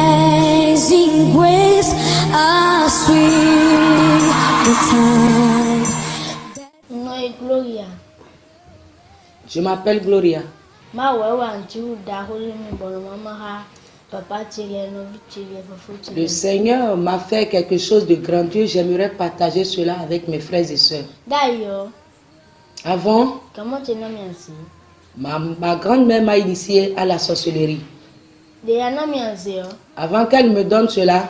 Amazing grace, how sweet the time. Non, et Gloria. Je m'appelle Gloria. Ma wewa ntiu da holi mi bono mama ha papa chile no chile fofu chile. Le Seigneur m'a fait quelque chose de grandiose. J'aimerais partager cela avec mes frères et sœurs. D'ailleurs, Avant, comment tu nomme ainsi? ma grand-mère m'a initié à la sorcellerie. De ya nomme ainsi yo. Avant qu'elle me donne cela,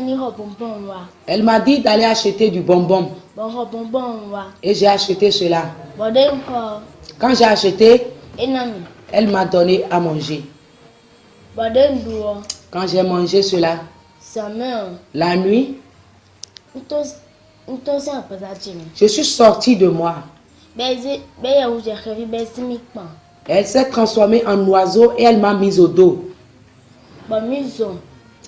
Ni ho pompon wa. elle m'a dit d'aller acheter du bonbon. Bon ho pompon wa. Et j'ai acheté cela. Bon de ko Quand j'ai acheté, enami. elle m'a donné à manger. Bon de nduo. Quand j'ai mangé cela, Sa mère. la nuit, Ntos en pasachimi. je suis sortie de moi. Bezi be ya uje khavi bezi mikpan. Elle s'est transformée en oiseau et elle m'a mise au dos. Bon mizo.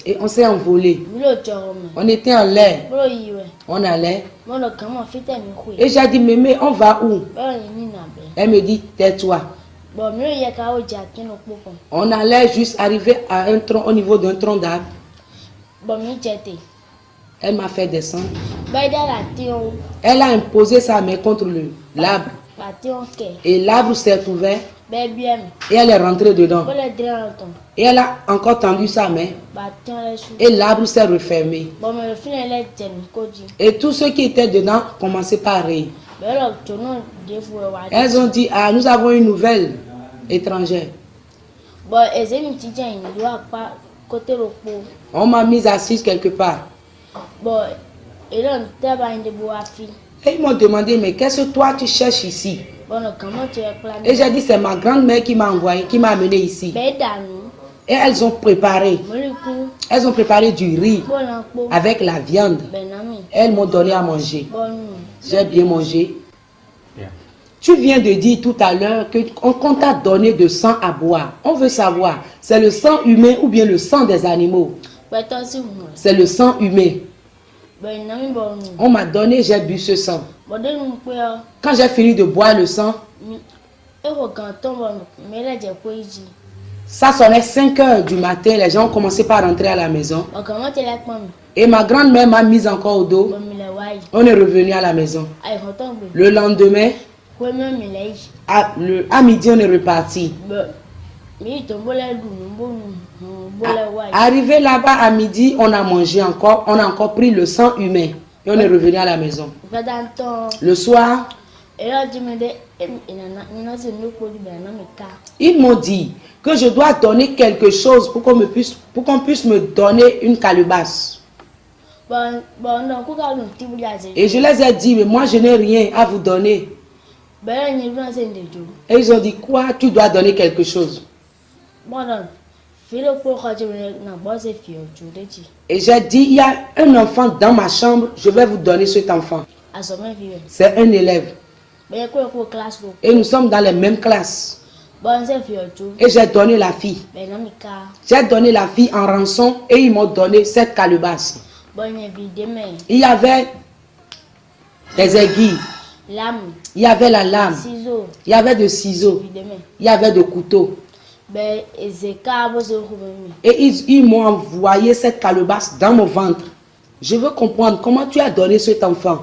Et on s'est envolé. Milo chorome. On était en l'air. Bro yiwe. On allait. Mon le comment fite mi khui. Et j'ai dit, mémé, on va où? Bon ni na be. Elle me dit, tais-toi. Bon milo ya ka oja kino popo. On allait juste arriver à un tronc, au niveau d'un tronc d'arbre. Bon mi jete. Elle m'a fait descendre. Baida la tion. Elle a imposé sa main contre l'arbre. La tion ke. Et l'arbre s'est ouvert Bebiem. et elle est rentrée dedans. Bon le dranton. Et elle a encore tendu sa main Ba tion le chou. et l'arbre s'est refermé. Bon me le fin le jen koji. Et tous ceux qui étaient dedans commençaient par rire. Ben le tono defu wa. Elles ont dit, ah, nous avons une nouvelle étrangère. Bon ezemi ti jen do apa côté lopo. On m'a mise assise quelque part. Bon et là taba inde boafi. Et ils m'ont demandé, mais qu'est-ce que toi tu cherches ici? Bon comment tu es plan. Et j'ai dit, c'est ma grand-mère qui m'a envoyé, qui m'a amené ici. Ben danu. Et elles ont préparé. Moliku. Elles ont préparé du riz Bon lampo. avec la viande. Ben nami. Elles m'ont donné à manger. Bon. J'ai bien mangé. Tu viens de dire tout à l'heure qu'on t'a donné de sang à boire. On veut savoir, c'est le sang humain ou bien le sang des animaux? Ben toi si moi. C'est le sang humain. Ben nami bon. On m'a donné, j'ai bu ce sang. Bon de nous pe. Quand j'ai fini de boire le sang, Et au canton bon mais là j'ai quoi ici. ça sonnait 5 heures du matin. Les gens ont commencé par rentrer à la maison. Bon comment tu l'as comme. Et ma grand-mère m'a mise encore au dos. Bon me la wai. On est revenu à la maison. Ay hoton be. Le lendemain, Quoi même me lai. à midi, on est reparti. Bon. Mais ton bola du bon bola wai. Arrivé là-bas à midi, on a mangé encore. On a encore pris le sang humain. Et on est revenu à la maison. Pas dans ton. Le soir, Et là tu me dis ina se nous produit ben non me ka. ils m'ont dit que je dois donner quelque chose pour qu'on puisse me donner une calebasse. Bon non ko ka lu ti bu ya se. Et je les ai dit, mais moi je n'ai rien à vous donner. Ben ni lu se ndejo. Et ils ont dit, quoi? Tu dois donner quelque chose. Bon non. Filo ko ka je na bo se fi oju deji. Et j'ai dit, il y a un enfant dans ma chambre, je vais vous donner cet enfant. Asome fi. C'est un élève. Ben ko classe ko. Et nous sommes dans les mêmes classes. Bon se fi oju. Et j'ai donné la fille. Ben non me ka. J'ai donné la fille en rançon et ils m'ont donné cette calebasse. Bon évidemment. Il y avait des aiguilles, Lame. il y avait la lame, Ciseaux. il y avait des ciseaux, Évidemment. il y avait des couteaux. Ben ezeka bo se ko mi. Et ils m'ont envoyé cette calebasse dans mon ventre. Je veux comprendre comment tu as donné cet enfant.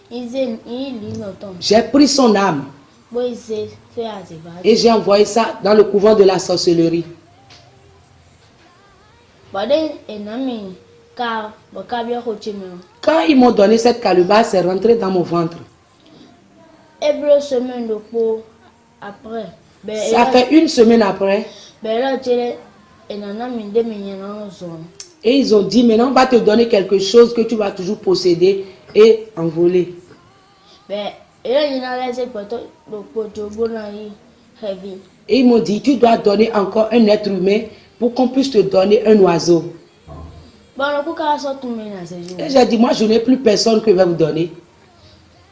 Il lit longtemps. J'ai pris son âme Bon il se fait azeba. et j'ai envoyé ça dans le couvent de la sorcellerie. Bon de enami ka bo ka bi ko chime. Quand ils m'ont donné cette calebasse, c'est rentré dans mon ventre. Ebro semaine de po après. Ben Ça fait une semaine après. ben là tu enami de mi yana zone. Et ils ont dit, maintenant on va te donner quelque chose que tu vas toujours posséder et envoler. Ben là il n'a laissé poto le poto bona yi heavy. Et ils m'ont dit, tu dois donner encore un être humain pour qu'on puisse te donner un oiseau. Bon le ko ka so tout mena ce jour. Et j'ai dit, moi je n'ai plus personne que je vais vous donner.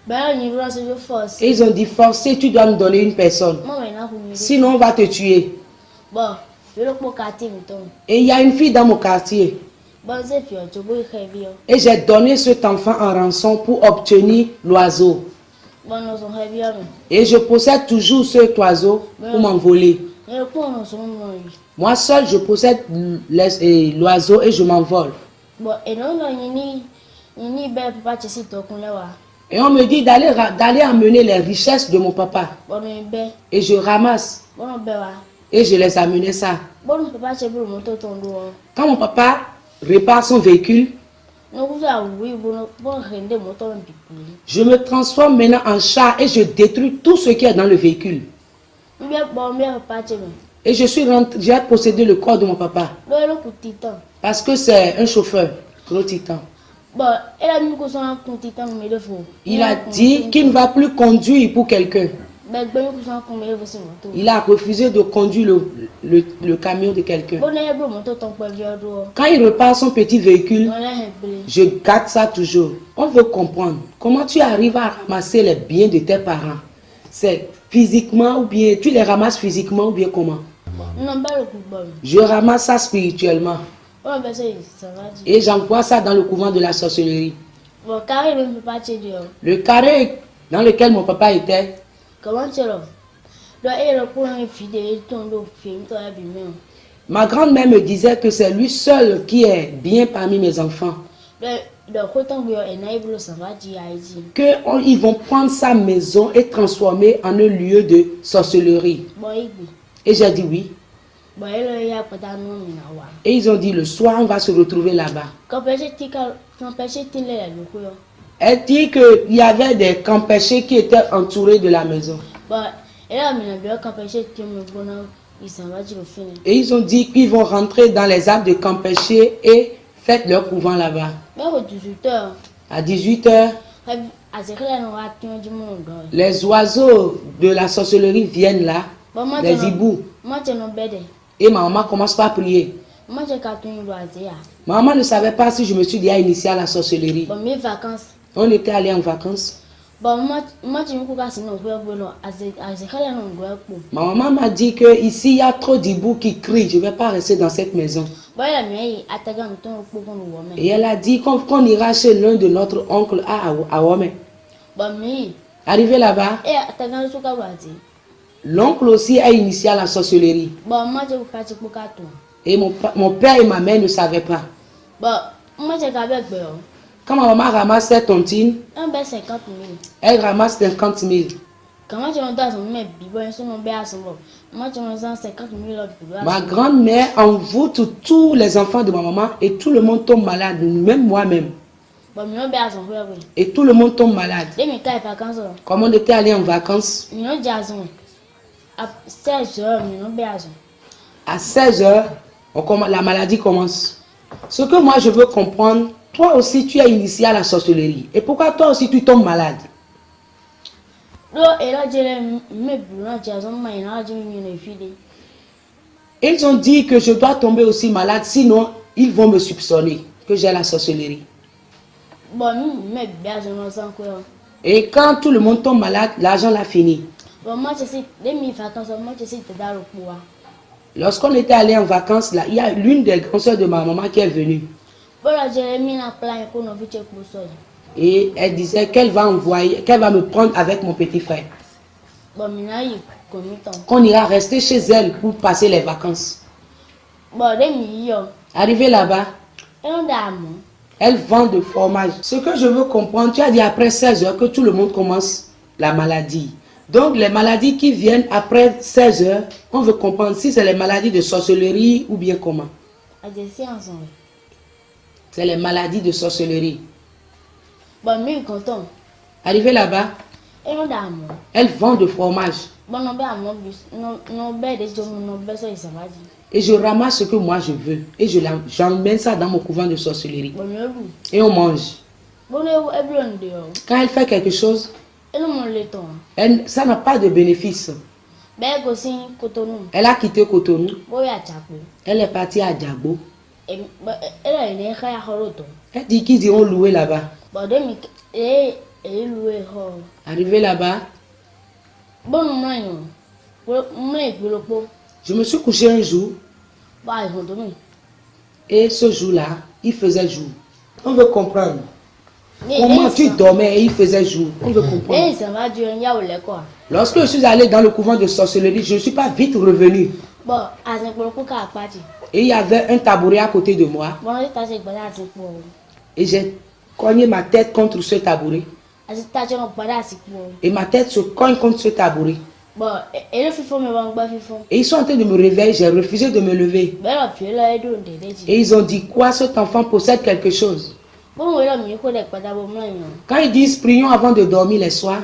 Ben il va se force. Et ils ont dit, forcé, tu dois me donner une personne. Moi na ko mi. Sinon on va te tuer. Bon, je le ko ka ti mi ton. Et il y a une fille dans mon quartier. Bon se fi ojo bo heavy. Et j'ai donné cet enfant en rançon pour obtenir l'oiseau. Bon no so heavy. Et je possède toujours cet oiseau pour m'envoler. Et pour nous sommes Moi seul, je possède l'oiseau et je m'envole. bon et non ni ben papa tu sais toi qu'on là Et on me dit d'aller amener les richesses de mon papa. bon ben Et je ramasse. bon ben wa Et je les amenais ça. bon papa tu peux monter ton dos. Quand mon papa répare son véhicule, Nous vous a oui bon rendre moteur un peu. je me transforme maintenant en chat et je détruis tout ce qui est dans le véhicule. Bien papa tu Et j'ai possédé le corps de mon papa. le petit temps. Parce que c'est un chauffeur, gros titan. Bon, elle a mis que son petit temps mais le faut. Il a dit qu'il ne va plus conduire pour quelqu'un. Ben que son combien vous c'est moto. Il a refusé de conduire le camion de quelqu'un. Bon elle bon moto ton pas vieux do. Quand il repart son petit véhicule, On l'a appelé. je garde ça toujours. On veut comprendre comment tu arrives à ramasser les biens de tes parents. C'est physiquement ou bien tu les ramasses physiquement ou bien comment? Non pas le coup bon. Je ramasse ça spirituellement On ben ça va dire. et j'envoie ça dans le couvent de la sorcellerie. Bon carré ne peut pas te dire. Le carré dans lequel mon papa était, Comment tu là? Là elle pour un fidèle ton do film toi bien. ma grand-mère me disait que c'est lui seul qui est bien parmi mes enfants. Le côté où elle n'a pas ça va dire Haïti. Qu'ils vont prendre sa maison et transformer en un lieu de sorcellerie. Bon il Et j'ai dit oui. bon elle y a pas dans nous na wa. Et ils ont dit le soir on va se retrouver là-bas. Quand pêcher il est le coup. Elle dit qu'il y avait des campéchés qui étaient entourés de la maison. Bon elle a mis bien quand pêcher il me bon il s'en va dire au fin. Et ils ont dit qu'ils vont rentrer dans les arbres de campéchés et faire leur couvent là-bas. Mais au 18h. À 18h, À ce que là on va tenir du monde. les oiseaux de la sorcellerie viennent là, Bon moi les hiboux. moi tu no bede. Et ma maman commence par prier. Moi j'ai carton loisir. Ma maman ne savait pas si je me suis déjà initiée à la sorcellerie. Bon mes vacances. On était allés en vacances. Bon moi tu me couper sinon on peut voir à ce que là on doit pour. Ma maman m'a dit que ici il y a trop d'hiboux qui crient. Je ne vais pas rester dans cette maison. Bon la mais attaquer un ton pour qu'on voit. Et elle a dit qu'on ira chez l'un de notre oncle à Wome. Bon mais Arrivé là-bas, et attaquer sur Kawati. l'oncle aussi est initié à la sorcellerie. Bon moi j'ai pas pour carton. Et mon père et ma mère ne savaient pas. Bon moi j'ai qu'avec Quand ma maman ramasse ses tontines, un ben 50 000. elle ramasse 50 000. Comment tu m'entends son même bibon sur mon béa son moi tu m'entends 50 000 autres. Ma grand-mère envoûte tous les enfants de ma maman et tout le monde tombe malade, même moi-même. Bon mon béa son frère oui. Et tout le monde tombe malade. Les mes cas vacances. Comme on était allé en vacances, Nous jason. À 16h nous béa. à 16h, la maladie commence. Ce que moi je veux comprendre, toi aussi tu es initié à la sorcellerie. Et pourquoi toi aussi tu tombes malade? Ils ont dit que je dois tomber aussi malade, sinon ils vont me soupçonner que j'ai la sorcellerie. Et quand tout le monde tombe malade, l'argent l'a fini. Lorsqu'on était allé en vacances, là, il y a l'une des grandes soeurs de ma maman qui est venue. Et elle disait qu'elle va me prendre avec mon petit frère. Qu'on ira rester chez elle pour passer les vacances. Arrivé là-bas, elle vend de fromage. Ce que je veux comprendre, tu as dit après 16 heures que tout le monde commence la maladie. Donc les maladies qui viennent après 16 heures, on veut comprendre si c'est les maladies de sorcellerie ou bien comment. C'est les maladies de sorcellerie. Arrivé là-bas, elle vend de fromage. Et je ramasse ce que moi je veux. Et j'emmène ça dans mon couvent de sorcellerie. Et on mange. Quand elle fait quelque chose, ça n'a pas de bénéfice. Elle a quitté Cotonou. Elle est partie à Diabo. Elle dit qu'ils iront louer là-bas. Arrivé là-bas, je me suis couché un jour. Et ce jour-là, il faisait jour. On veut comprendre. Comment tu dormais et il faisait jour? On veut comprendre. Et ça va durer, il y a où les quoi. Lorsque je suis allé dans le couvent de sorcellerie, je ne suis pas vite revenu. Bon, à ce moment là Et il y avait un tabouret à côté de moi. bon, il t'a dit que là, c'est pour. Et j'ai cogné ma tête contre ce tabouret. Et ma tête se cogne contre ce tabouret. Bon, et le fifon me va pas fifon. Et ils sont en train de me réveiller, j'ai refusé de me lever. Ben là, puis là, il doit Et ils ont dit quoi, cet enfant possède quelque chose. bon, là, mieux que des pas d'abord, moi. Quand ils disent prions avant de dormir les soirs,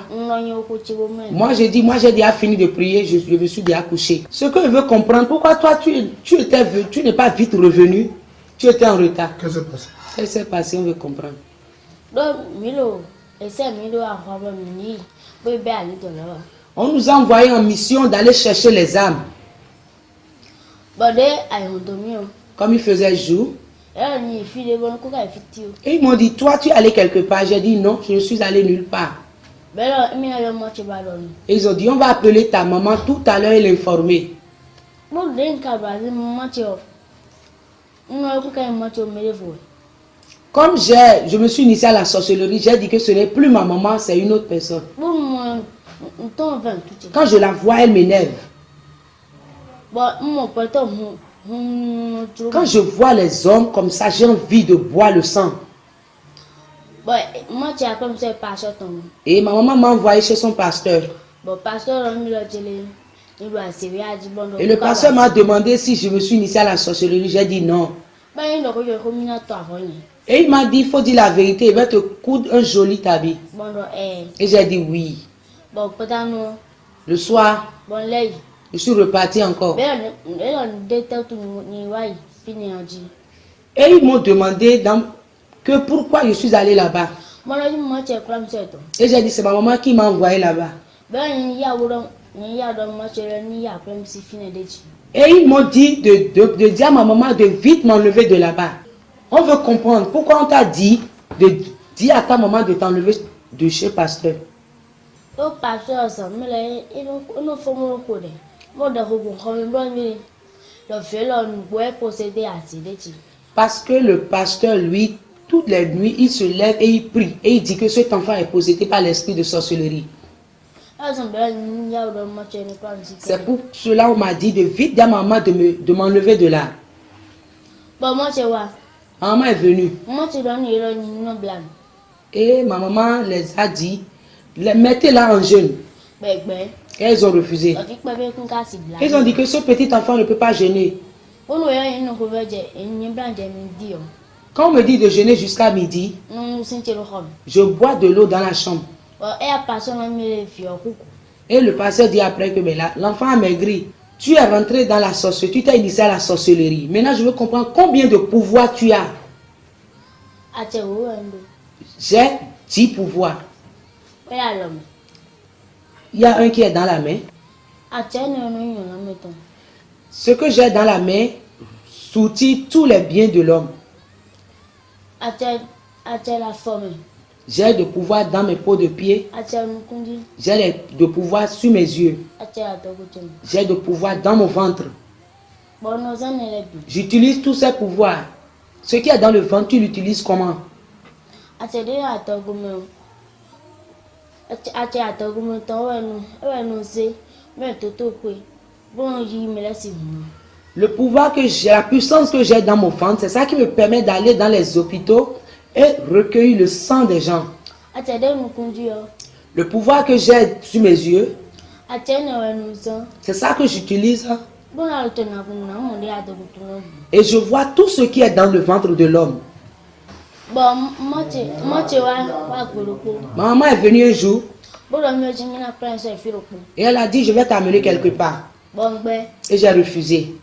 moi j'ai dit, moi j'ai déjà fini de prier, je me suis déjà couché. Ce que je veux comprendre, pourquoi toi tu n'es pas vite revenu, tu étais en retard. Qu'est-ce qui s'est passé? Qu'est-ce qui s'est passé, on veut comprendre. Donc, Milo, et c'est Milo à Robert Mini, oui, ben, aller de là. On nous a envoyé en mission d'aller chercher les âmes. Bon, de, aïe, on dormit. Comme il faisait jour. Et là, il y a fille de bonne coupe, elle fait. Et ils m'ont dit, toi tu es allé quelque part. J'ai dit non, je ne suis allé nulle part. Ben là, il y a le match ballon. Et ils ont dit, on va appeler ta maman tout à l'heure et l'informer. Bon, d'un cadre, il y a un match. On a un match au milieu. Comme je me suis initié à la sorcellerie, j'ai dit que ce n'est plus ma maman, c'est une autre personne. Bon, moi, ton vin tout. Quand je la vois, elle m'énerve. Bon, mon pote, Quand je vois les hommes comme ça, j'ai envie de boire le sang. bon, moi, tu as comme ça, pasteur ton. Et ma maman m'a envoyé chez son pasteur. Bon, pasteur, on lui a dit, il doit servir à dire bon. Et le pasteur m'a demandé si je me suis initié à la sorcellerie. J'ai dit non. Ben, il a remis à toi avant. Et il m'a dit, il faut dire la vérité, il va te coudre un joli habit. Bon, Et j'ai dit oui. bon, peut-être Le soir, bon, là, je suis reparti encore. ben, on détecte tout le monde, fini en dit. Et ils m'ont demandé que pourquoi je suis allé là-bas. Moi, là, moi, tu es comme ça. Et j'ai dit, c'est ma maman qui m'a envoyé là-bas. Ben, il y a un match, il y a comme si fini de dire. Et ils m'ont dit de dire à ma maman de vite m'enlever de là-bas. On veut comprendre pourquoi on t'a dit de dire à ta maman de t'enlever de chez pasteur. Au pasteur, ça, mais là, il nous faut mon code. Moi, de rebond, comme le fait là, nous pouvons procéder à ces détails. Parce que le pasteur, lui, toutes les nuits, il se lève et il prie. Et il dit que cet enfant est possédé par l'esprit de sorcellerie. C'est pour cela qu'on m'a dit de vite dire à ma maman de m'enlever de là. Bon, moi, c'est quoi? Ma maman est venue. Moi, tu donnes une blague. Et ma maman les a dit, mettez-la en jeûne. Ben, Et elles ont refusé. Ils ont dit que ce petit enfant ne peut pas jeûner. Quand on me dit de jeûner jusqu'à midi, je bois de l'eau dans la chambre. Et le pasteur dit après que l'enfant a maigri. Tu es rentré dans la sorcellerie, tu t'es initié à la sorcellerie. Maintenant, je veux comprendre combien de pouvoirs tu as. J'ai 10 pouvoirs. Il y a un qui est dans la main. Ce que j'ai dans la main soutient tous les biens de l'homme. J'ai de pouvoir dans mes peaux de pied. J'ai de pouvoir sur mes yeux. J'ai de pouvoir dans mon ventre. J'utilise tous ces pouvoirs. Ce qui est dans le ventre, tu l'utilises comment? Le pouvoir que j'ai, la puissance que j'ai dans mon ventre, c'est ça qui me permet d'aller dans les hôpitaux et recueillir le sang des gens. Le pouvoir que j'ai sur mes yeux, c'est ça que j'utilise. Et je vois tout ce qui est dans le ventre de l'homme. Ma maman est venue un jour et elle a dit, je vais t'amener quelque part. Et j'ai refusé.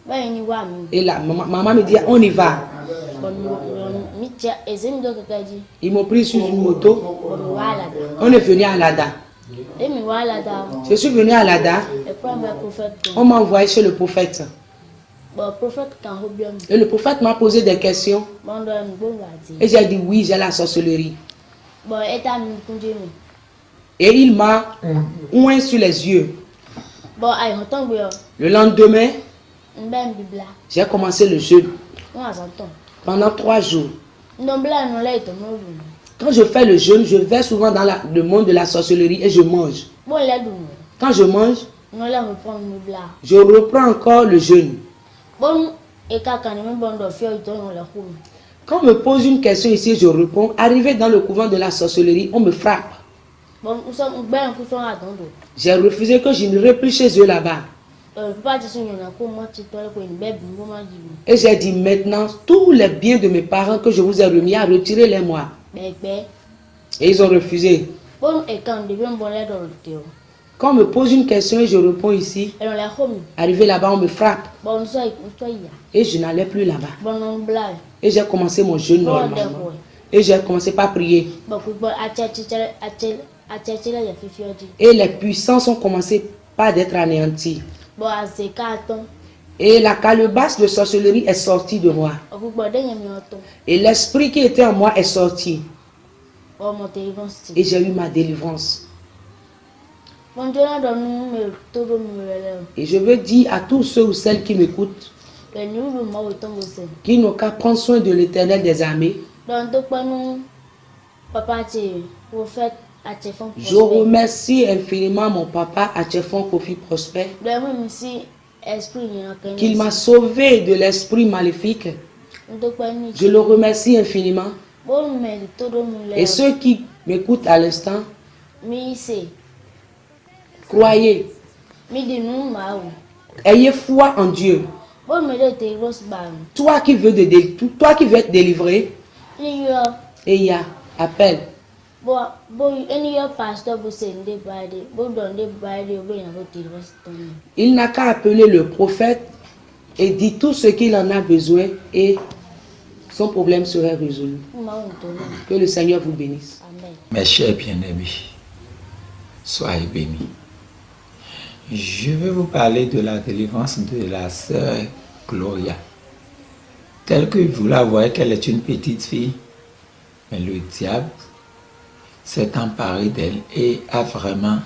Et là, maman me dit, on y va. Ils m'ont pris sur une moto. On est venu à Lada. Je suis venu à Lada. On m'a envoyé chez le prophète. Et le prophète m'a posé des questions. Et j'ai dit oui, j'ai la sorcellerie. Et il m'a oint sur les yeux. Le lendemain, j'ai commencé le jeûne. Pendant 3 jours. Quand je fais le jeûne, je vais souvent dans le monde de la sorcellerie et je mange. Bon, là, d'où? Quand je mange, Non, là, on prend une blague. je reprends encore le jeûne. Bon, et quand on est bon de faire, on la roule. Quand on me pose une question ici, je réponds. Arrivé dans le couvent de la sorcellerie, on me frappe. Bon, nous sommes bien, nous sommes à Dondo. J'ai refusé que je n'irai plus chez eux là-bas. Et j'ai dit maintenant, tous les biens de mes parents que je vous ai remis, à retirer les moi. Et ils ont refusé. Quand on me pose une question et je réponds ici, arrivé là-bas, on me frappe. Et je n'allais plus là-bas. Et j'ai commencé mon jeûne normalement. Et j'ai commencé par prier. Et les puissances ont commencé par d'être anéanties. Et la calebasse de sorcellerie est sortie de moi. Et l'esprit qui était en moi est sorti. Et j'ai eu ma délivrance. Et je veux dire à tous ceux ou celles qui m'écoutent, qui n'ont qu'à prendre soin de l'Éternel des armées. Je remercie infiniment mon papa Atchefon Kofi Prosper, qu'il m'a sauvé de l'esprit maléfique. Je le remercie infiniment. Et ceux qui m'écoutent à l'instant, croyez, ayez foi en Dieu. Toi qui veux être délivré, et il y a appel. Il n'a qu'à appeler le prophète et dire tout ce qu'il en a besoin et son problème serait résolu. Que le Seigneur vous bénisse. Amen. Mes chers bien-aimés, soyez bénis. Je vais vous parler de la délivrance de la sœur Gloria. Telle que vous la voyez qu'elle est une petite fille, mais le diable s'est emparé d'elle et a vraiment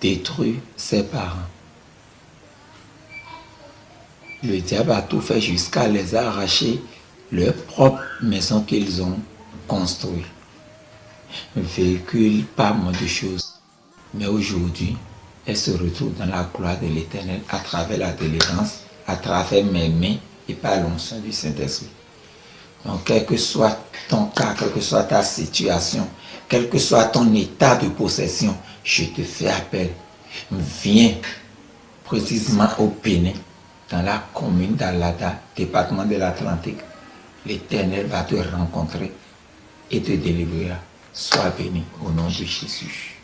détruit ses parents. Le diable a tout fait jusqu'à les arracher leur propre maison qu'ils ont construite. Véhicule, pas moins de choses. Mais aujourd'hui, elle se retrouve dans la gloire de l'Éternel à travers la délivrance, à travers mes mains et par l'onction du Saint-Esprit. Donc, quel que soit ton cas, quelle que soit ta situation, quel que soit ton état de possession, je te fais appel. Viens précisément au Bénin, dans la commune d'Alada, département de l'Atlantique. L'Éternel va te rencontrer et te délivrera. Sois béni au nom de Jésus.